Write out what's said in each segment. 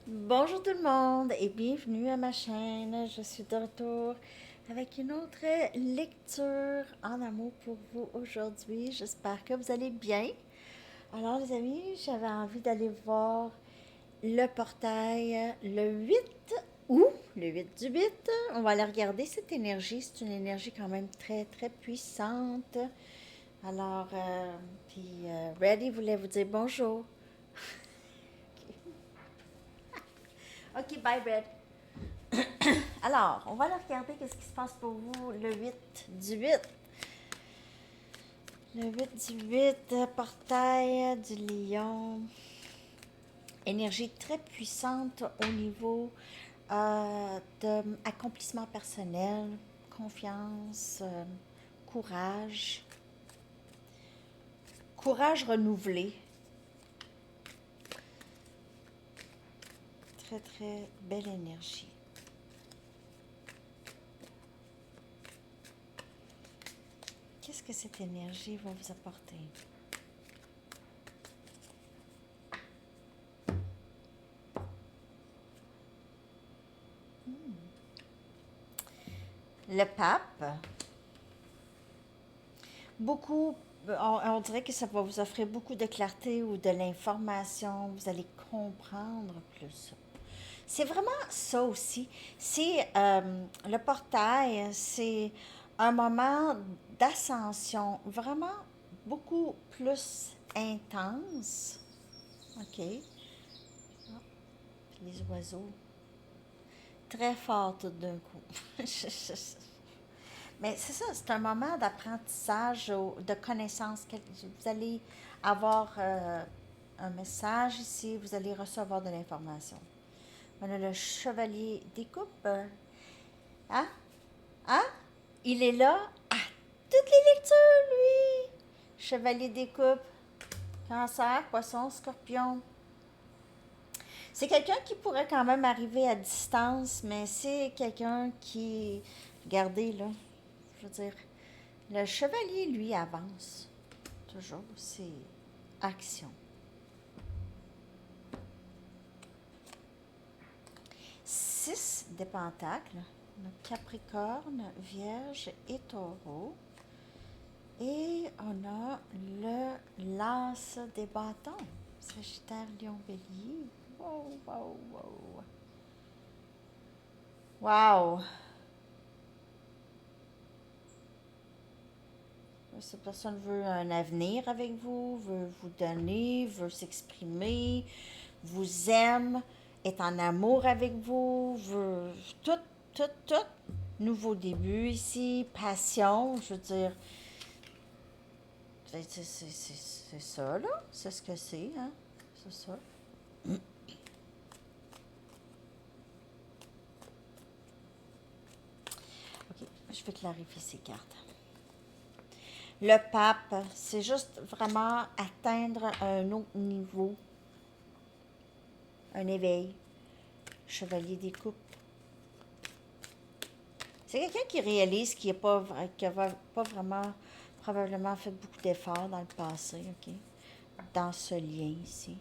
Bonjour tout le monde et bienvenue à ma chaîne. Je suis de retour avec une autre lecture en amour pour vous aujourd'hui. J'espère que vous allez bien. Alors les amis, j'avais envie d'aller voir le portail le 8 août, le 8 du 8. On va aller regarder cette énergie. C'est une énergie quand même très très puissante. Alors, Reddy voulait vous dire bonjour. Ok, bye Red. Alors, on va aller regarder qu'est-ce qui se passe pour vous le 8 du 8. Le 8 du 8, portail du lion. Énergie très puissante au niveau d'accomplissement personnel, confiance, courage. Courage renouvelé. Très, très belle énergie. Qu'est-ce que cette énergie va vous apporter? Le pape. Beaucoup, on dirait que ça va vous offrir beaucoup de clarté ou de l'information. Vous allez comprendre plus. C'est vraiment ça aussi. C'est le portail, c'est un moment d'ascension vraiment beaucoup plus intense. OK. Ah, les oiseaux. Très fort tout d'un coup. Mais c'est ça, c'est un moment d'apprentissage, de connaissance. Vous allez avoir un message ici, vous allez recevoir de l'information. On a le chevalier des coupes. Hein? Hein? Il est là à toutes les lectures, lui. Chevalier des coupes. Cancer, poisson, scorpion. C'est quelqu'un qui pourrait quand même arriver à distance, mais c'est quelqu'un qui... Regardez, là. Je veux dire, le chevalier, lui, avance. Toujours, c'est action. 6 des pentacles. Capricorne, Vierge et Taureau. Et on a le L'As des bâtons. Sagittaire, Lion, Bélier. Wow, wow, wow. Wow! Cette personne veut un avenir avec vous, veut vous donner, veut s'exprimer, vous aime, est en amour avec vous, veut tout, tout, tout. Nouveau début ici, passion, je veux dire, c'est ça, là. C'est ce que c'est, hein. C'est ça. OK, je vais clarifier ces cartes. Le pape, c'est juste vraiment atteindre un autre niveau, un éveil. Chevalier des coupes. C'est quelqu'un qui réalise qu'il n'a pas, pas vraiment, probablement fait beaucoup d'efforts dans le passé, OK? Dans ce lien ici.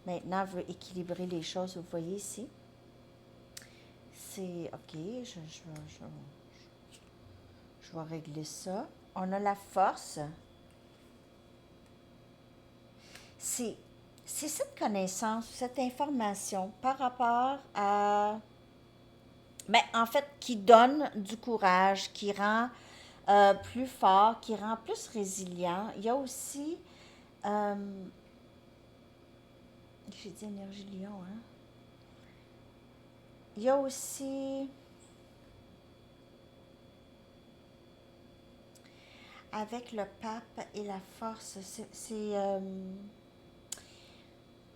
Maintenant, veut équilibrer les choses, vous voyez ici. C'est, OK, je vais régler ça. On a la force. C'est, c'est cette connaissance, cette information par rapport à... Mais en fait, qui donne du courage, qui rend plus fort, qui rend plus résilient. Il y a aussi, euh, j'ai dit énergie lion, hein? Il y a aussi, avec le pape et la force,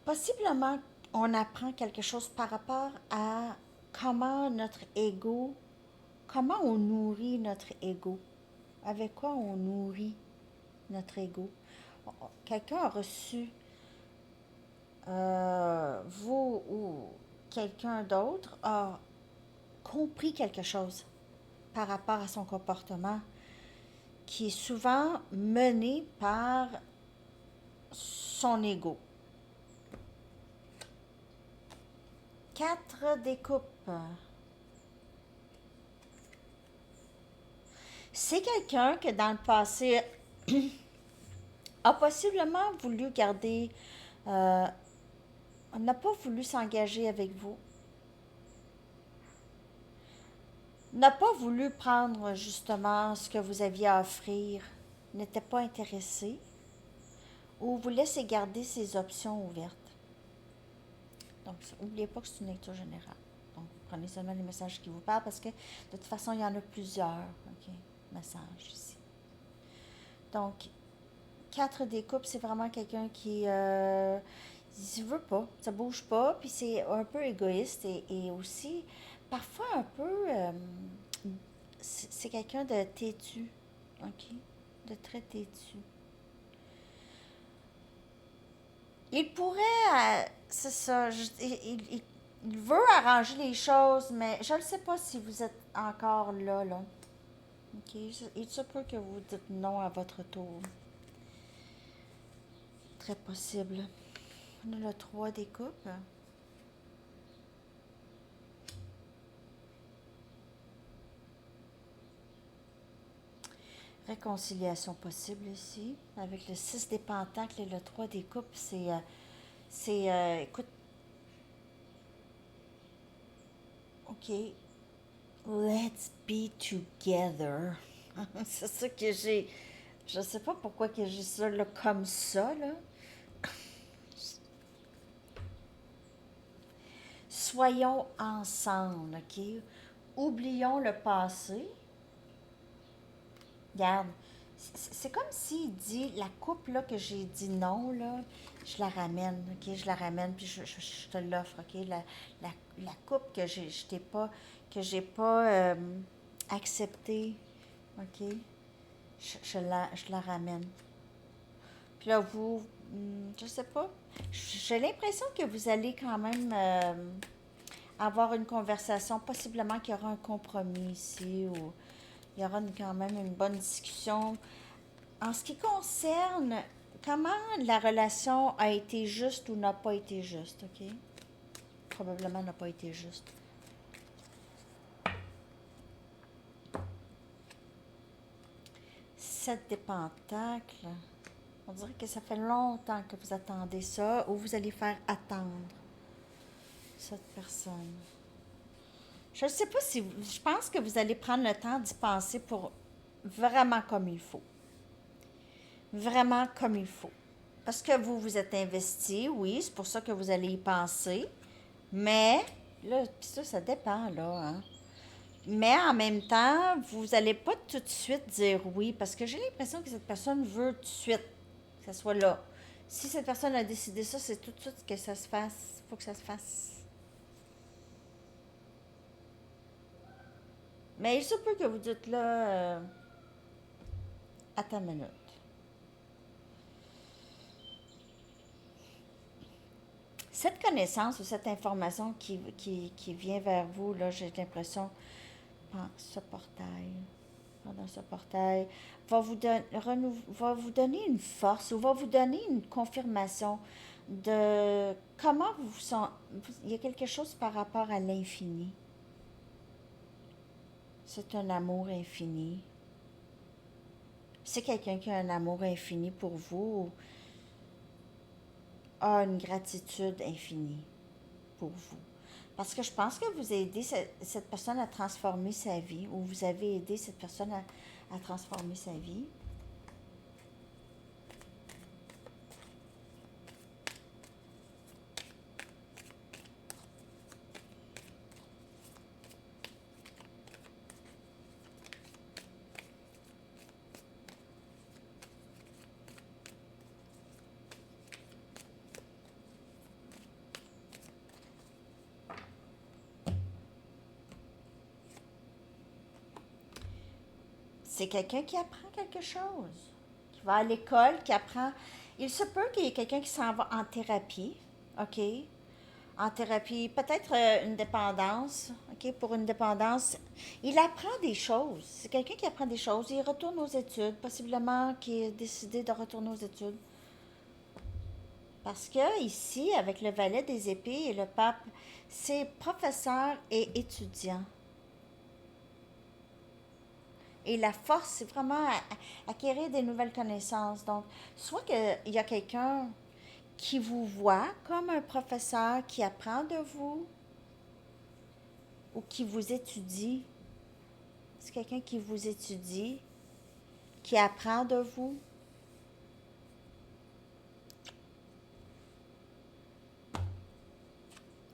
possiblement on apprend quelque chose par rapport à comment notre ego, comment on nourrit notre ego, avec quoi on nourrit notre ego. Quelqu'un a reçu, vous ou quelqu'un d'autre a compris quelque chose par rapport à son comportement qui est souvent mené par son ego. 4 des coupes. C'est quelqu'un que dans le passé a possiblement voulu garder, euh, n'a pas voulu s'engager avec vous, n'a pas voulu prendre justement ce que vous aviez à offrir, n'était pas intéressé ou vous laissez garder ses options ouvertes. Donc, n'oubliez pas que c'est une lecture générale. Donc, prenez seulement les messages qui vous parlent parce que de toute façon, il y en a plusieurs messages ici. Donc, 4 des coupes, c'est vraiment quelqu'un qui ne veut pas, ça bouge pas, puis c'est un peu égoïste et aussi parfois un peu, c'est quelqu'un de têtu, ok, de très têtu. Il pourrait, c'est ça, il veut arranger les choses, mais je ne sais pas si vous êtes encore là, là. Ok, il se peut que vous dites non à votre tour. Très possible. On a le 3 des coupes. Réconciliation possible ici. Avec le 6 des pentacles et le 3 des coupes, écoute, ok, let's be together. C'est ça que j'ai. Je sais pas pourquoi que j'ai ça là, comme ça, là. Soyons ensemble, ok? Oublions le passé. Regarde, c'est comme s'il dit, la coupe là que j'ai dit non, là, je la ramène, ok? Je la ramène, puis je te l'offre, ok? La, la coupe que j'ai pas acceptée, ok? Je la ramène. Puis là, vous, je sais pas, j'ai l'impression que vous allez quand même avoir une conversation, possiblement qu'il y aura un compromis ici, ou il y aura quand même une bonne discussion. En ce qui concerne comment la relation a été juste ou n'a pas été juste, ok? Probablement n'a pas été juste. Sept des pentacles. On dirait que ça fait longtemps que vous attendez ça ou vous allez faire attendre cette personne. Je ne sais pas si... Je pense que vous allez prendre le temps d'y penser pour vraiment comme il faut. Vraiment comme il faut. Parce que vous vous êtes investi, oui, c'est pour ça que vous allez y penser. Mais, là, ça dépend, là, hein. Mais en même temps, vous n'allez pas tout de suite dire oui, parce que j'ai l'impression que cette personne veut tout de suite que ça soit là. Si cette personne a décidé ça, c'est tout de suite que ça se fasse. Il faut que ça se fasse. Mais il se peut que vous dites là, attends une minute. Cette connaissance ou cette information qui vient vers vous, là, j'ai l'impression, ce portail, pendant ce portail, va vous donner une force ou va vous donner une confirmation de comment vous sentez. Il y a quelque chose par rapport à l'infini. C'est un amour infini. C'est quelqu'un qui a un amour infini pour vous, a une gratitude infinie pour vous. Parce que je pense que vous aidez cette personne à transformer sa vie, ou vous avez aidé cette personne à transformer sa vie. C'est quelqu'un qui apprend quelque chose, qui va à l'école, qui apprend. Il se peut qu'il y ait quelqu'un qui s'en va en thérapie, OK? En thérapie, peut-être une dépendance, OK? Pour une dépendance, il apprend des choses. C'est quelqu'un qui apprend des choses. Il retourne aux études, possiblement qui a décidé de retourner aux études. Parce que ici, avec le valet des épées et le pape, c'est professeur et étudiant. Et la force, c'est vraiment acquérir des nouvelles connaissances. Donc, soit qu'il y a quelqu'un qui vous voit comme un professeur qui apprend de vous ou qui vous étudie. C'est quelqu'un qui vous étudie, qui apprend de vous.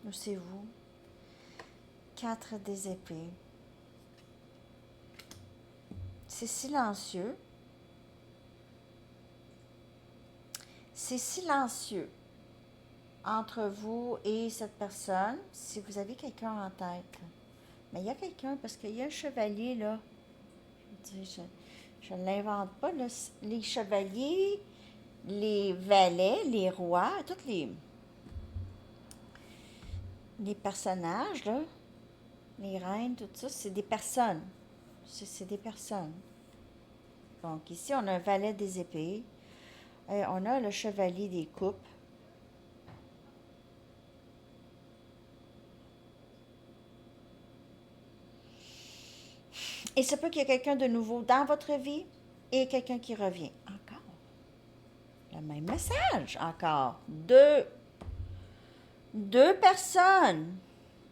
Ou c'est vous. 4 des épées. C'est silencieux. C'est silencieux entre vous et cette personne si vous avez quelqu'un en tête. Mais il y a quelqu'un, parce qu'il y a un chevalier, là. Je ne l'invente pas, là. Les chevaliers, les valets, les rois, tous les personnages, là, les reines, tout ça, c'est des personnes. C'est des personnes. Donc ici, on a un valet des épées. Et on a le chevalier des coupes. Et ça peut qu'il y ait quelqu'un de nouveau dans votre vie et quelqu'un qui revient. Encore. Le même message. Encore. Deux personnes.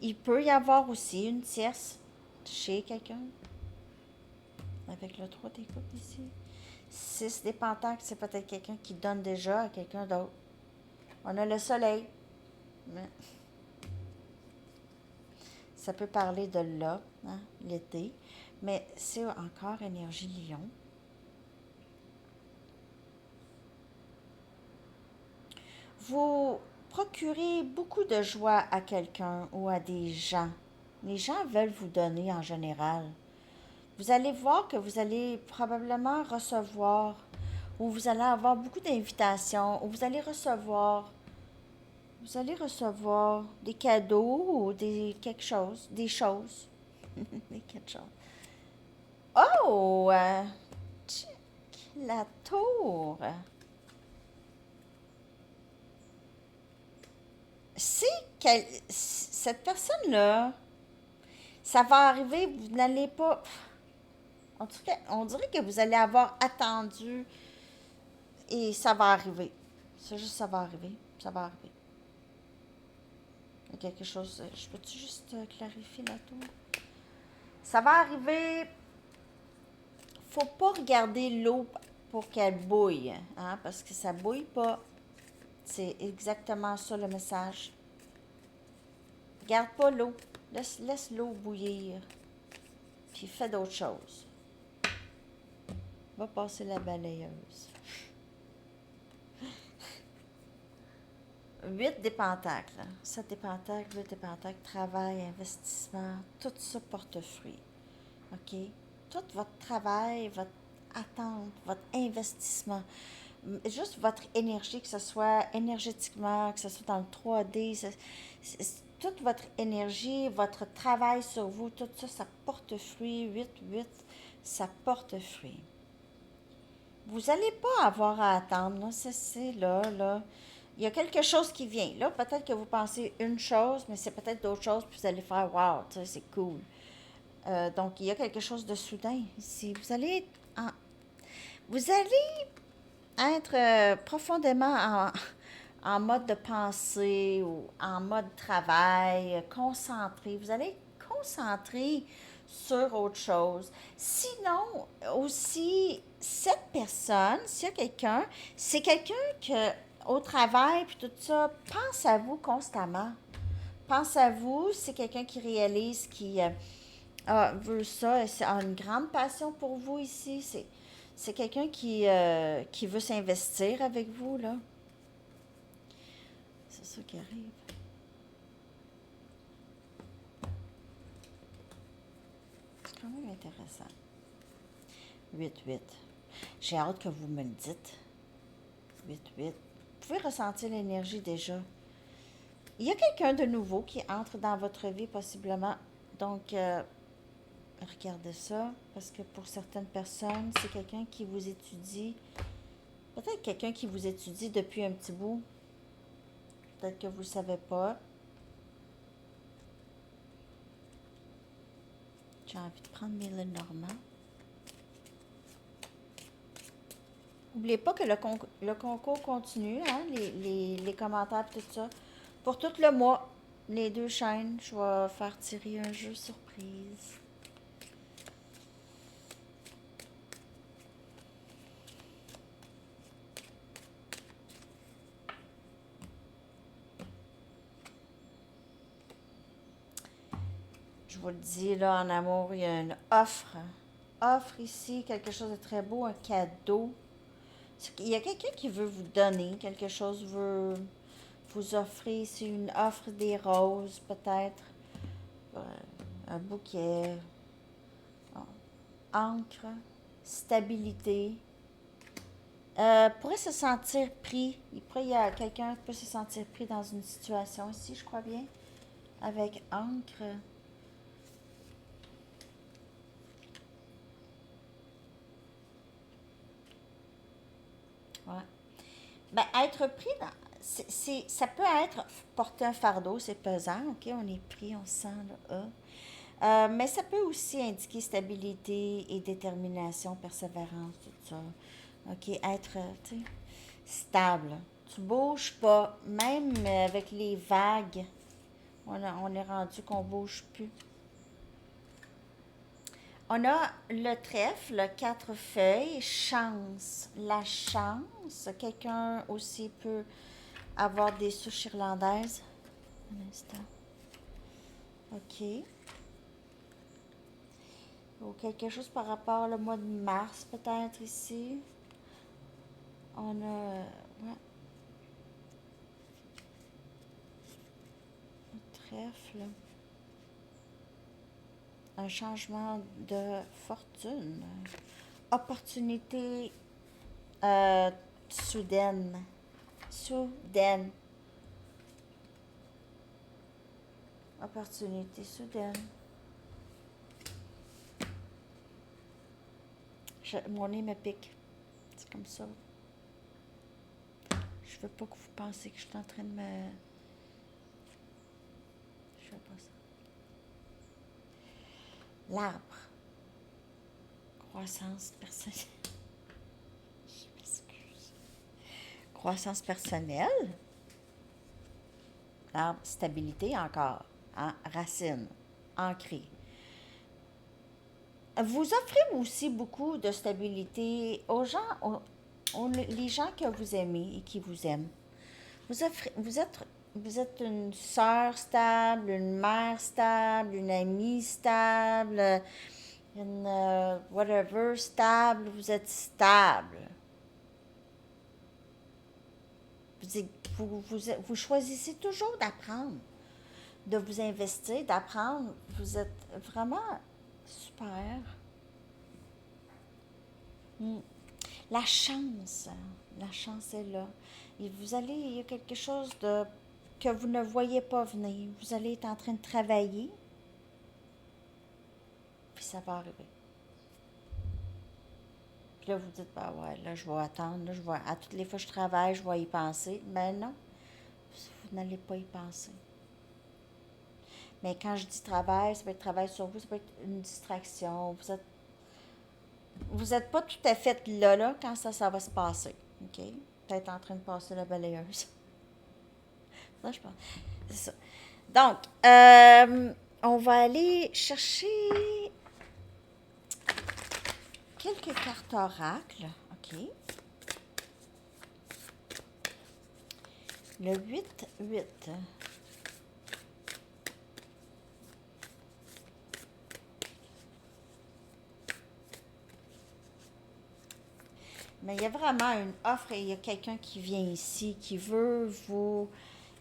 Il peut y avoir aussi une tierce chez quelqu'un. Avec le 3 des coupes ici. 6 des pentacles, c'est peut-être quelqu'un qui donne déjà à quelqu'un d'autre. On a le soleil. Ça peut parler de là, hein, l'été. Mais c'est encore énergie lion. Vous procurez beaucoup de joie à quelqu'un ou à des gens. Les gens veulent vous donner en général. Vous allez voir que vous allez probablement recevoir, ou vous allez avoir beaucoup d'invitations, ou vous allez recevoir des cadeaux ou quelque chose, des choses. Des quelque chose. Oh! Check la tour. Cette personne-là, ça va arriver, vous n'allez pas. On dirait que vous allez avoir attendu et ça va arriver. C'est juste, ça va arriver. Ça va arriver. Il y a quelque chose. Je peux-tu juste clarifier la tour? Ça va arriver. Faut pas regarder l'eau pour qu'elle bouille, hein, parce que ça bouille pas. C'est exactement ça le message. Regarde pas l'eau. Laisse l'eau bouillir. Puis fais d'autres choses. Va passer la balayeuse. 8 des pentacles. 7 des pentacles, 8 des pentacles, travail, investissement, tout ça porte fruit. OK? Tout votre travail, votre attente, votre investissement, juste votre énergie, que ce soit énergétiquement, que ce soit dans le 3D, toute votre énergie, votre travail sur vous, tout ça, ça porte fruit. 8, ça porte fruit. Vous n'allez pas avoir à attendre, là, c'est là. Il y a quelque chose qui vient. Là, peut-être que vous pensez une chose, mais c'est peut-être d'autres choses, puis vous allez faire wow, tu sais, c'est cool. Donc, il y a quelque chose de soudain ici. Vous allez être profondément en mode de pensée ou en mode travail, concentré. Vous allez être concentré sur autre chose. Sinon, aussi, cette personne, s'il y a quelqu'un, c'est quelqu'un que au travail puis tout ça, pense à vous constamment. Pense à vous, c'est quelqu'un qui réalise, qui veut ça, a une grande passion pour vous ici. C'est quelqu'un qui veut s'investir avec vous, là. C'est ça qui arrive. C'est quand même intéressant. 8. J'ai hâte que vous me le dites. 8. Vous pouvez ressentir l'énergie déjà. Il y a quelqu'un de nouveau qui entre dans votre vie possiblement. Donc, regardez ça, parce que pour certaines personnes, c'est quelqu'un qui vous étudie. Peut-être quelqu'un qui vous étudie depuis un petit bout. Peut-être que vous ne le savez pas. J'ai envie de prendre mes Normand. N'oubliez pas que le concours continue, hein, les commentaires, tout ça. Pour tout le mois, les 2 chaînes, je vais faire tirer un jeu surprise. Je vous le dis, là, en amour, il y a une offre. Offre ici, quelque chose de très beau, un cadeau. Il y a quelqu'un qui veut vous donner quelque chose, veut vous offrir ici une offre des roses, peut-être. Un bouquet. Encre. Stabilité. Pourrait se sentir pris. Il y a quelqu'un qui peut se sentir pris dans une situation ici, je crois bien. Avec encre. Ouais. Ben, être pris dans. Ça peut être porter un fardeau, c'est pesant, ok? On est pris, on se sent là. Mais ça peut aussi indiquer stabilité et détermination, persévérance, tout ça. Ok, être, tu sais, stable. Tu bouges pas, même avec les vagues. On est rendu qu'on bouge plus. On a le trèfle, 4 feuilles, chance. La chance, quelqu'un aussi peut avoir des souches irlandaises. Un instant. OK. Ou quelque chose par rapport au mois de mars, peut-être ici. On a. Ouais, le trèfle. Un changement de fortune. Opportunité euh, soudaine. Soudaine. Opportunité soudaine. Mon nez me pique. C'est comme ça. Je veux pas que vous pensiez que je suis en train de me. Je fais pas ça. L'arbre. Croissance personnelle. Je m'excuse. Croissance personnelle. L'arbre, stabilité encore. Hein? Racine. Ancrée. Vous offrez aussi beaucoup de stabilité aux gens, les gens que vous aimez et qui vous aiment. Vous êtes une sœur stable, une mère stable, une amie stable, une whatever stable. Vous êtes stable. Vous choisissez toujours d'apprendre, de vous investir, d'apprendre. Vous êtes vraiment super. Mm. La chance est là. Et il y a quelque chose que vous ne voyez pas venir. Vous allez être en train de travailler, puis ça va arriver. Puis là, vous dites, bah ouais, là, je vais attendre, là, à toutes les fois que je travaille, je vais y penser. Mais non, vous n'allez pas y penser. Mais quand je dis travail, ça peut être travail sur vous, ça peut être une distraction. Vous êtes pas tout à fait là quand ça va se passer. OK? Peut-être en train de passer la balayeuse. Ça, je pense. C'est ça. Donc, on va aller chercher quelques cartes oracles. OK? Le 8-8. Mais il y a vraiment une offre et il y a quelqu'un qui vient ici, qui veut vous.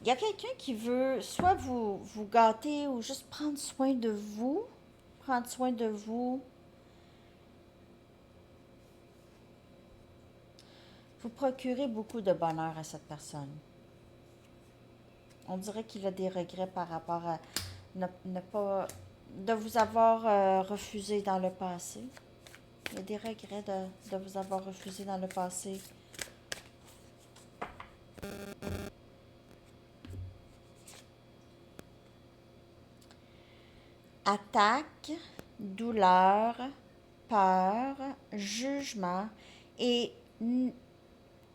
Il y a quelqu'un qui veut soit vous gâter ou juste prendre soin de vous. Prendre soin de vous. Vous procurez beaucoup de bonheur à cette personne. On dirait qu'il a des regrets par rapport à ne pas. De vous avoir refusé dans le passé. Il y a des regrets de vous avoir refusé dans le passé. attaque, douleur, peur, jugement et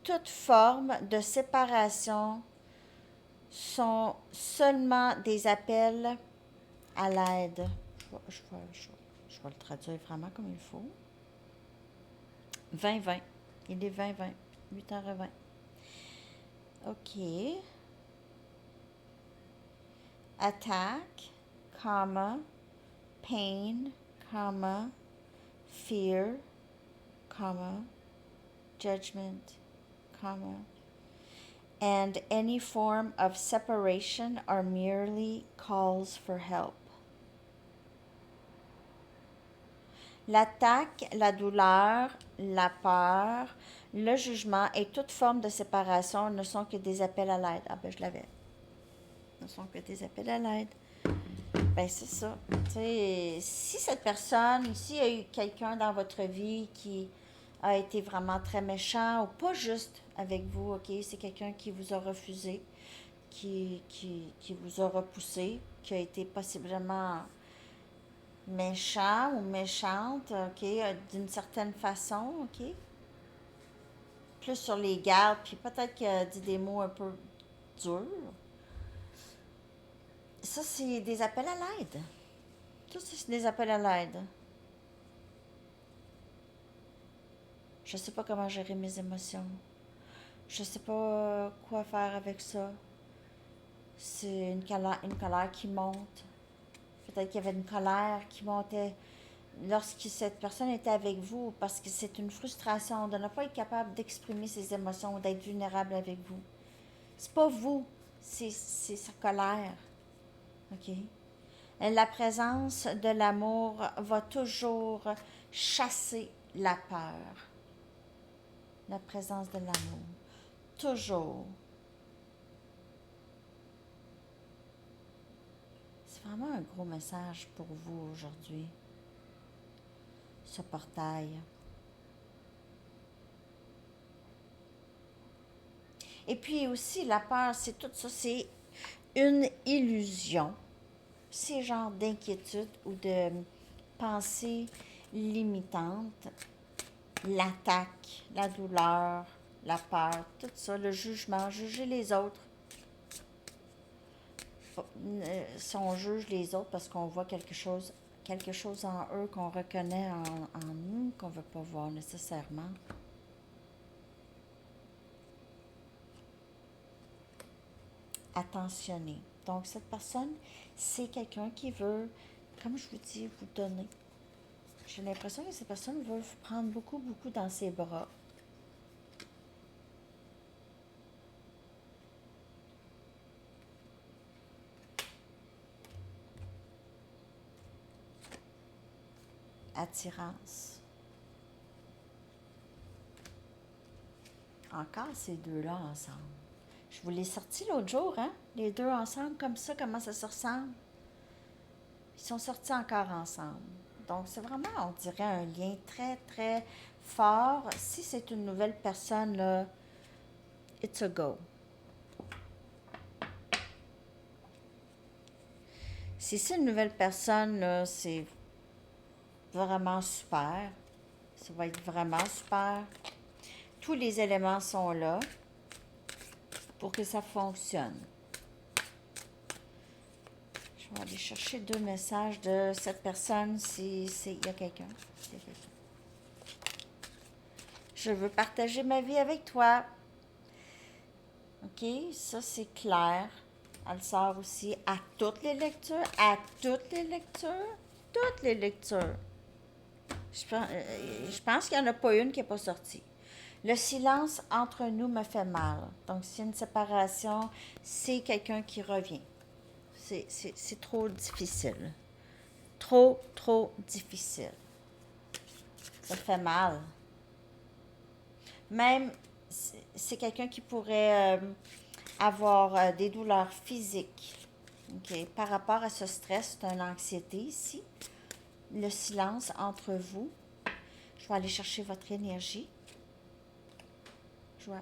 toute forme de séparation sont seulement des appels à l'aide. Je vais le traduire vraiment comme il faut. 20-20. Il est 20-20. 8h20. OK. Attack, comma, pain, comma, fear, comma, judgment, comma, and any form of separation are merely calls for help. L'attaque, la douleur, la peur, le jugement et toute forme de séparation ne sont que des appels à l'aide. Ah ben je l'avais. Ne sont que des appels à l'aide. Ben c'est ça. T'sais, si cette personne, s'il y a eu quelqu'un dans votre vie qui a été vraiment très méchant, ou pas juste avec vous, ok, c'est quelqu'un qui vous a refusé, qui vous a repoussé, qui a été possiblement méchant ou méchante, ok, d'une certaine façon, ok, plus sur les gardes, puis peut-être qu'il a dit des mots un peu durs. Ça, c'est des appels à l'aide. Ça, c'est des appels à l'aide. Je sais pas comment gérer mes émotions. Je sais pas quoi faire avec ça. C'est une colère qui monte. Peut-être qu'il y avait une colère qui montait lorsque cette personne était avec vous parce que c'est une frustration de ne pas être capable d'exprimer ses émotions, d'être vulnérable avec vous. C'est pas vous, c'est sa colère. OK? La présence de l'amour va toujours chasser la peur. La présence de l'amour. Toujours. C'est vraiment un gros message pour vous aujourd'hui, ce portail. Et puis aussi, la peur, c'est tout ça, c'est une illusion. Ces genres d'inquiétude ou de pensées limitantes, l'attaque, la douleur, la peur, tout ça, le jugement, juger les autres. Si on juge les autres parce qu'on voit quelque chose en eux qu'on reconnaît en nous, qu'on ne veut pas voir nécessairement. Attentionner. Donc, cette personne, c'est quelqu'un qui veut, comme je vous dis, vous donner. J'ai l'impression que cette personne veut vous prendre beaucoup, beaucoup dans ses bras. Attirance. Encore ces deux-là ensemble. Je vous l'ai sorti l'autre jour, hein? Les deux ensemble, comme ça, comment ça se ressemble? Ils sont sortis encore ensemble. Donc, c'est vraiment, on dirait, un lien très, très fort. Si c'est une nouvelle personne, là, it's a go. Si c'est une nouvelle personne, là, c'est vraiment super. Ça va être vraiment super. Tous les éléments sont là pour que ça fonctionne. Je vais aller chercher deux messages de cette personne si il y a quelqu'un. Je veux partager ma vie avec toi. OK, ça c'est clair. Elle sort aussi à toutes les lectures, toutes les lectures. Je pense qu'il n'y en a pas une qui n'est pas sortie. Le silence entre nous me fait mal. Donc, s'il y a une séparation, c'est quelqu'un qui revient. C'est trop difficile. Trop difficile. Ça fait mal. Même, c'est quelqu'un qui pourrait avoir des douleurs physiques. Okay. Par rapport à ce stress, c'est une anxiété ici. Le silence entre vous. Je vais aller chercher votre énergie. Je vais...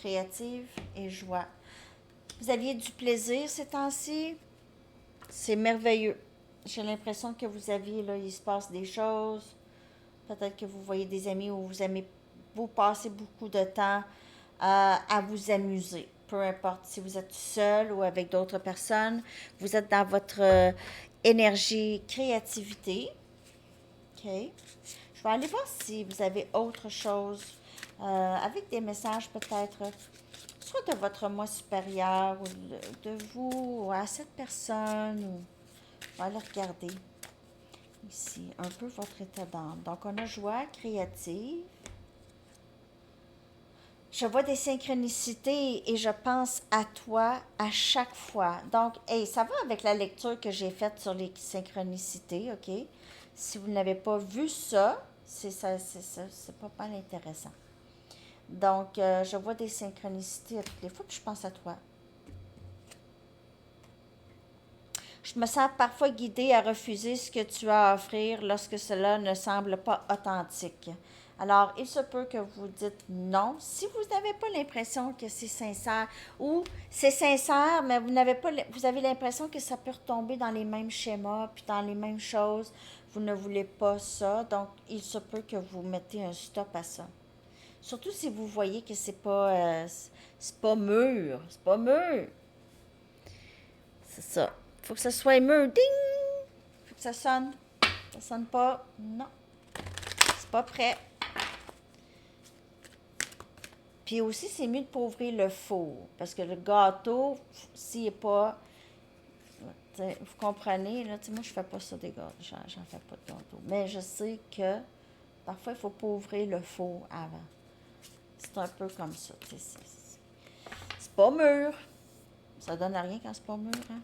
créative et joie. Vous aviez du plaisir ces temps-ci? C'est merveilleux. J'ai l'impression que vous aviez, là, il se passe des choses. Peut-être que vous voyez des amis où vous aimez vous passer beaucoup de temps à vous amuser. Peu importe si vous êtes seul ou avec d'autres personnes, vous êtes dans votre énergie créativité. OK. Je vais aller voir si vous avez autre chose avec des messages peut-être, soit de votre moi supérieur ou de vous ou à cette personne. Ou... Je vais aller regarder ici un peu votre état d'âme. Donc, on a joie créative. Je vois des synchronicités et je pense à toi à chaque fois. Donc, hey, ça va avec la lecture que j'ai faite sur les synchronicités, OK? Si vous n'avez pas vu ça, c'est pas mal intéressant. Donc, je vois des synchronicités à toutes les fois, puis je pense à toi. Je me sens parfois guidée à refuser ce que tu as à offrir lorsque cela ne semble pas authentique. Alors, il se peut que vous dites non si vous n'avez pas l'impression que c'est sincère ou c'est sincère, mais vous avez l'impression que ça peut retomber dans les mêmes schémas puis dans les mêmes choses. Vous ne voulez pas ça, donc il se peut que vous mettez un stop à ça. Surtout si vous voyez que c'est pas mûr, c'est pas mûr. C'est ça. Faut que ça soit mûr. Ding! Faut que ça sonne. Ça sonne pas. Non. C'est pas prêt. Puis aussi, c'est mieux de pas ouvrir le four. Parce que le gâteau, s'il n'est pas. Vous comprenez, là, moi, je fais pas ça des gâteaux. J'en fais pas de gâteau. Mais je sais que parfois, il faut pas ouvrir le four avant. C'est un peu comme ça. C'est pas mûr. Ça donne à rien quand c'est pas mûr, hein?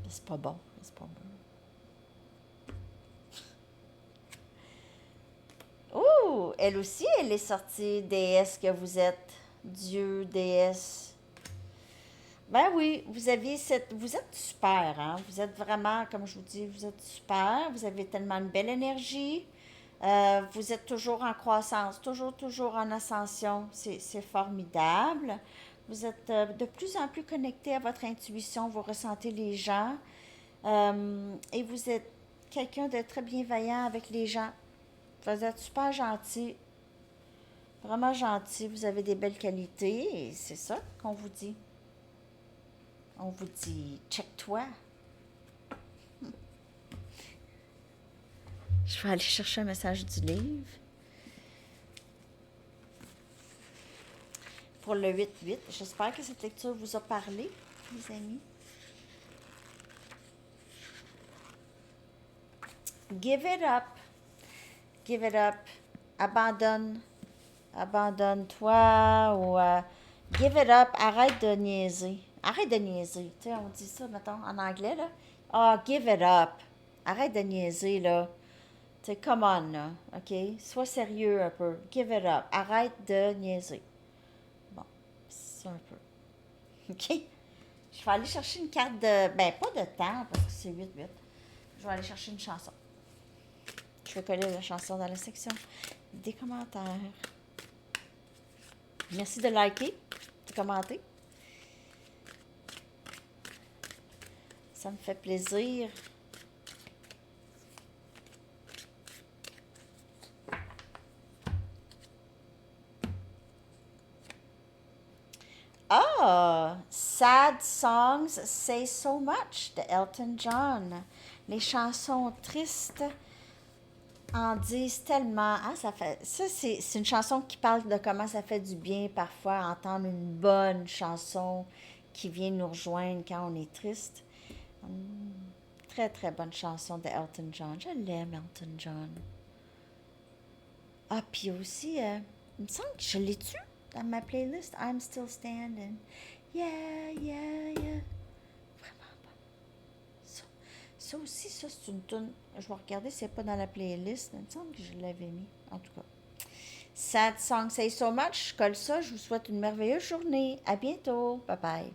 C'est pas bon, c'est pas bon. Oh, elle aussi, elle est sortie, déesse que vous êtes. Dieu, déesse. Ben oui, vous êtes super, hein? Vous êtes vraiment, comme je vous dis, vous êtes super. Vous avez tellement de belle énergie. Vous êtes toujours en croissance, toujours en ascension. C'est formidable. Vous êtes de plus en plus connecté à votre intuition. Vous ressentez les gens. Et vous êtes quelqu'un de très bienveillant avec les gens. Vous êtes super gentil, vraiment gentil. Vous avez des belles qualités et c'est ça qu'on vous dit. On vous dit, check-toi. Je vais aller chercher un message du livre. Pour le 8-8, j'espère que cette lecture vous a parlé, les amis. Give it up. Give it up. Abandonne. Abandonne-toi ou give it up. Arrête de niaiser. Arrête de niaiser. Tu sais, on dit ça, mettons, en anglais, là. Ah, give it up. Arrête de niaiser, là. Tu sais, come on, là. OK? Sois sérieux un peu. Give it up. Arrête de niaiser. Bon, c'est ça un peu. OK? Je vais aller chercher une carte de... Ben, pas de temps, parce que c'est 8-8. Je vais aller chercher une chanson. Je vais coller la chanson dans la section des commentaires. Merci de liker, de commenter. Ça me fait plaisir. Ah! Sad Songs Say So Much de Elton John. Les chansons tristes en disent tellement. Ah, c'est une chanson qui parle de comment ça fait du bien parfois entendre une bonne chanson qui vient nous rejoindre quand on est triste. Très, très bonne chanson de Elton John. Je l'aime, Elton John. Ah, puis aussi, il me semble que je l'ai tu dans ma playlist I'm Still Standing. Yeah, yeah, yeah. Vraiment bon. Ça aussi, ça, c'est une tune. Je vais regarder si c'est pas dans la playlist. Il me semble que je l'avais mis. En tout cas. Sad Song Say So Much. Je colle ça. Je vous souhaite une merveilleuse journée. À bientôt. Bye bye.